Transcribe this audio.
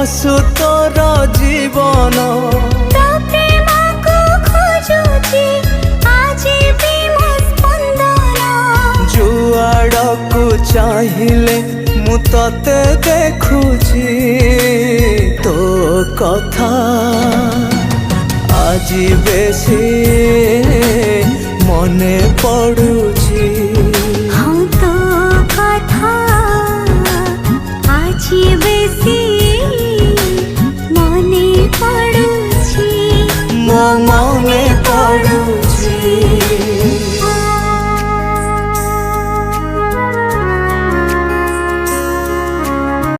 हसु तोर जीवन तो प्रेम को खोजुची आज भी मो स्पंदन जुआड़कू चाहिले मु तते देखुची तो कथा आज बेसी मने पड़ुची हाँ तो कथा आज बेसी मने पड़ुची। मो